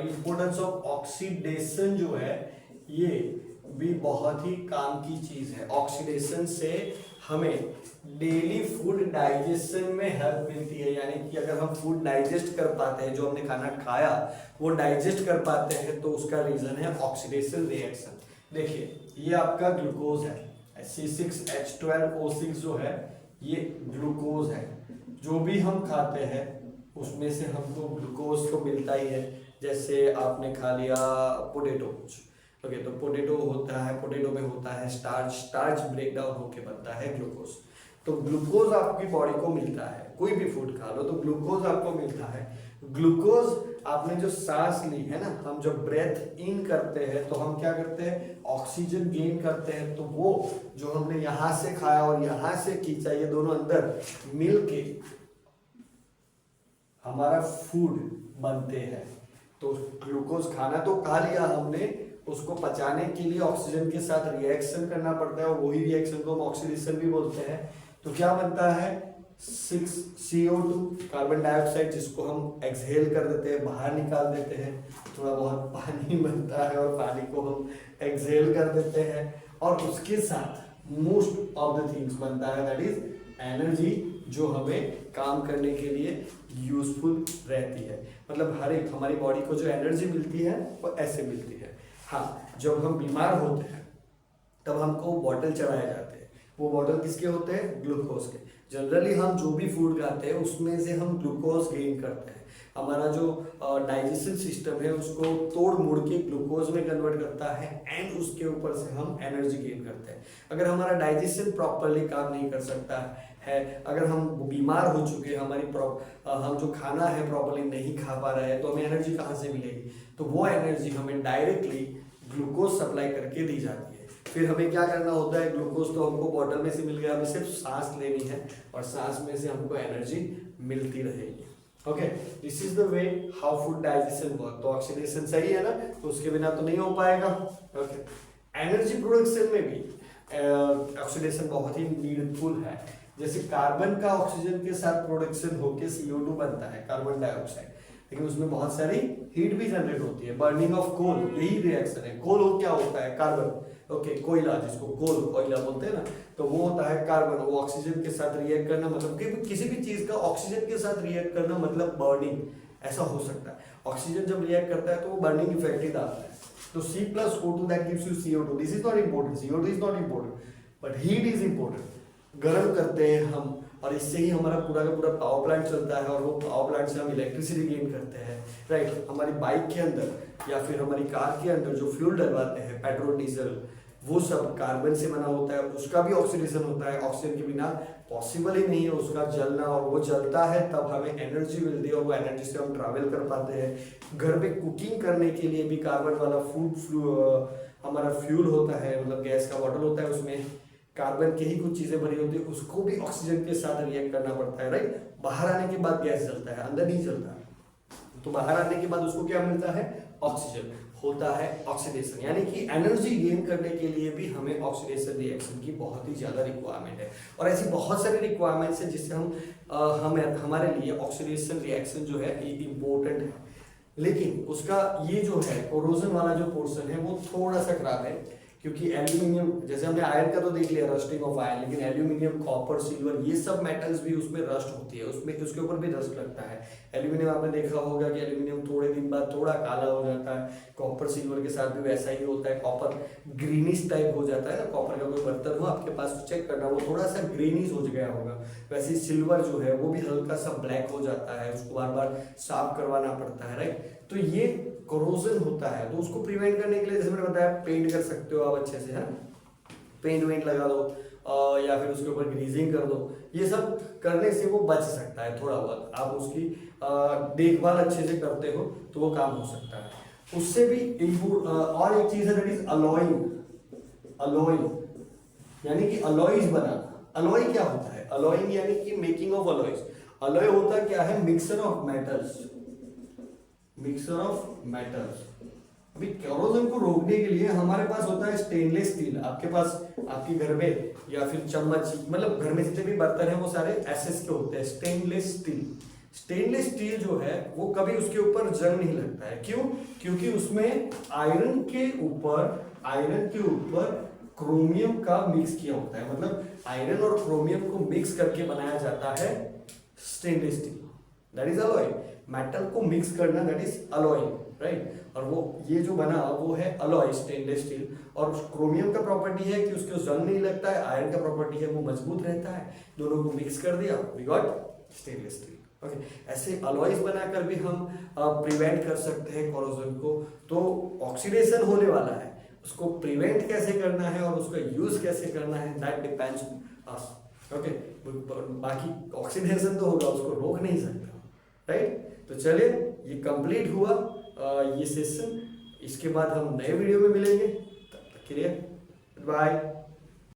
इम्पोर्टेंस ऑफ ऑक्सीडेशन जो है ये भी बहुत ही काम की चीज है। ऑक्सीडेशन से हमें डेली फूड डाइजेशन में हेल्प मिलती है, यानी कि अगर हम फूड डाइजेस्ट कर पाते हैं, जो हमने खाना खाया वो डाइजेस्ट कर पाते हैं, तो उसका रीजन है ऑक्सीडेशन रिएक्शन। देखिए ये आपका ग्लूकोज है, C6H12O6 जो है ये ग्लूकोज है। जो भी हम खाते हैं उसमें से हमको ग्लूकोज तो मिलता ही है। जैसे आपने खा लिया पोटैटो कुछ, ओके, तो पोटैटो होता है, पोटैटो में होता है स्टार्च ब्रेक डाउन होके बनता है ग्लूकोज। तो ग्लूकोज आपकी बॉडी को मिलता है, कोई भी फूड खा लो तो ग्लूकोज आपको मिलता है। ग्लूकोज आपने जो सांस ली है ना, हम जब ब्रेथ इन करते हैं तो हम क्या करते हैं, ऑक्सीजन गेन करते हैं। तो वो जो हमने यहाँ से खाया और यहाँ से खींचा, ये दोनों अंदर मिलके हमारा फूड बनते हैं। तो ग्लूकोज खाना तो खा लिया हमने, उसको पचाने के लिए ऑक्सीजन के साथ रिएक्शन करना पड़ता है, और वही रिएक्शन को हम ऑक्सीडेशन भी बोलते हैं। तो क्या बनता है, 6CO2 कार्बन डाइऑक्साइड, जिसको हम एक्सहेल कर देते हैं, बाहर निकाल देते हैं। थोड़ा बहुत पानी बनता है और पानी को हम एक्सहेल कर देते हैं, और उसके साथ मोस्ट ऑफ द थिंग्स बनता है, दैट इज एनर्जी, जो हमें काम करने के लिए यूजफुल रहती है। मतलब हर एक हमारी बॉडी को जो एनर्जी मिलती है वो ऐसे मिलती है। हाँ, जब हम बीमार होते हैं तब हमको बॉटल चढ़ाए जाते हैं। वो बॉटल किसके होते हैं, ग्लूकोज के। जनरली हम जो भी फूड खाते हैं उसमें से हम ग्लूकोज गेन करते हैं। हमारा जो डाइजेशन सिस्टम है उसको तोड़ मोड़ के ग्लूकोज में कन्वर्ट करता है, एंड उसके ऊपर से हम एनर्जी गेन करते हैं। अगर हमारा डाइजेशन प्रॉपरली काम नहीं कर सकता है, अगर हम बीमार हो चुके हैं, हम जो खाना है प्रॉपरली नहीं खा पा रहे हैं, तो हमें एनर्जी कहाँ से मिलेगी। तो वो एनर्जी हमें डायरेक्टली ग्लूकोज सप्लाई करके दी जाती है। फिर हमें क्या करना होता है, ग्लूकोज तो हमको बॉटल में से मिल गया, हमें सिर्फ सांस लेनी है और सांस में से हमको एनर्जी मिलती रहेगी। Okay, this is the way how food digestion work. तो ऑक्सीडेशन सही है ना, तो उसके बिना तो नहीं हो पाएगा। ओके, एनर्जी प्रोडक्शन में भी ऑक्सीडेशन बहुत ही नीडफुल है। जैसे कार्बन का ऑक्सीजन के साथ प्रोडक्शन होके CO2 बनता है, कार्बन डाइऑक्साइड, लेकिन उसमें बहुत सारी हीट भी जनरेट होती है। बर्निंग ऑफ कोल, यही रिएक्शन है। कोल क्या होता है, कार्बन, ओके, कोयला, जिसको कोल कोयला बोलते हैं ना, तो वो होता है कार्बन। वो ऑक्सीजन के साथ रिएक्ट करना मतलब कि किसी भी चीज का ऑक्सीजन के साथ रिएक्ट करना मतलब बर्निंग, ऐसा हो सकता है। ऑक्सीजन जब रिएक्ट करता है तो वो बर्निंग इफेक्ट ही डालता है। तो C+O2 that gives you CO2, this is not important, CO2 is not important, but heat is important. गर्म करते हैं हम, और इससे ही हमारा पूरा का पूरा पावर प्लांट चलता है, और वो पावर प्लांट से हम इलेक्ट्रिसिटी गेन करते हैं, राइट। हमारी बाइक के अंदर या फिर हमारी कार के अंदर जो फ्यूल डलवाते हैं, पेट्रोल डीजल, वो सब कार्बन से बना होता है, उसका भी ऑक्सीडेशन होता है। ऑक्सीजन के बिना पॉसिबल ही नहीं है उसका जलना, और वो जलता है तब हमें एनर्जी मिलती है, और वो एनर्जी से हम ट्रैवल कर पाते हैं। घर पे कुकिंग करने के लिए भी कार्बन वाला हमारा फ्यूल होता है, मतलब गैस का बॉटल होता है, उसमें कार्बन की ही कुछ चीजें भरी होती है, उसको भी ऑक्सीजन के साथ रिएक्ट करना पड़ता है, राइट। बाहर आने के बाद गैस जलता है, अंदर नहीं जलता। तो बाहर आने के बाद उसको क्या मिलता है? ऑक्सीजन। होता है ऑक्सीडेशन, यानी कि एनर्जी गेन करने के लिए भी हमें ऑक्सीडेशन रिएक्शन की बहुत ही ज्यादा रिक्वायरमेंट है। और ऐसी बहुत सारी रिक्वायरमेंट्स है जिससे हमारे लिए ऑक्सीडेशन रिएक्शन जो है ये इंपॉर्टेंट है। लेकिन उसका ये जो है कोरोजन वाला जो पोर्शन है वो थोड़ा सा खराब है, क्योंकि एल्यूमिनियम, जैसे हमने आयरन का तो देख लिया, रस्टिंग ऑफ आयरन, लेकिन एल्यूमिनियम, कॉपर, सिल्वर, ये सब मेटल्स भी उसमें रस्ट होती है, उसमें उसके ऊपर भी रस्ट लगता है। एल्यूमिनियम आपने देखा होगा कि एल्यूमिनियम थोड़े दिन बाद थोड़ा काला हो जाता है। कॉपर, सिल्वर के साथ भी वैसा ही होता है, कॉपर ग्रीनिश टाइप हो जाता है ना। कॉपर का कोई बर्तन हो आपके पास, चेक करना, वो थोड़ा सा ग्रीनिश हो गया होगा। वैसे ही सिल्वर जो है वो भी हल्का सा ब्लैक हो जाता है, उसको बार बार साफ करवाना पड़ता है, राइट। तो ये कोरोजन होता है, तो उसको प्रिवेंट करने के लिए जैसे मैंने बताया, पेंट कर सकते हो आप अच्छे से, है ना, पेंट वेंट लगा दो, या फिर उसके ऊपर ग्रीजिंग कर दो। ये सब करने से वो बच सकता है थोड़ा बहुत, आप उसकी देखभाल अच्छे से करते हो तो वो काम हो सकता है। उससे भी और एक चीज है, दैट इज अलॉइंग। अलॉइंग यानी कि अलॉयज बनाना। अलॉय क्या होता है? अलॉइंग यानी कि मेकिंग ऑफ अलॉयज। अलॉय होता क्या है? Mixture of metals, mixture of metals. अभी कोरोजन को रोकने के लिए हमारे पास होता है स्टेनलेस स्टील। आपके पास, आपके घर में या फिर चम्मच, मतलब घर में जितने भी बर्तन है वो सारे एसएस के होते हैं, स्टेनलेस स्टील। स्टेनलेस स्टील जो है वो कभी उसके ऊपर जंग नहीं लगता है। क्यों? क्योंकि उसमें आयरन के ऊपर क्रोमियम का मिक्स किया होता है, मतलब आयरन और क्रोमियम को मिक्स करके बनाया जाता है stainless steel, that is alloy. Metal को मिक्स करना, दैट इज अलॉइंग, राइट। और वो ये जो बना वो है अलॉय, स्टेनलेस स्टील। और क्रोमियम का प्रॉपर्टी है कि उसको जंग नहीं लगता है, आयरन का प्रॉपर्टी है वो मजबूत रहता है। दोनों को मिक्स कर दिया, we got stainless steel. Okay, ऐसे अलॉयज बनाकर भी हम प्रिवेंट कर सकते हैं कोरोजन को। तो ऑक्सीडेशन होने वाला है, उसको प्रिवेंट कैसे करना है और उसका यूज कैसे करना है, दैट डिपेंड्स अस। ओके, बाकी ऑक्सीडेशन तो होगा, उसको रोक नहीं सकता, राइट। तो चलिए, ये कंप्लीट हुआ ये सेशन। इसके बाद हम नए वीडियो में मिलेंगे, तब तक के लिए बाय।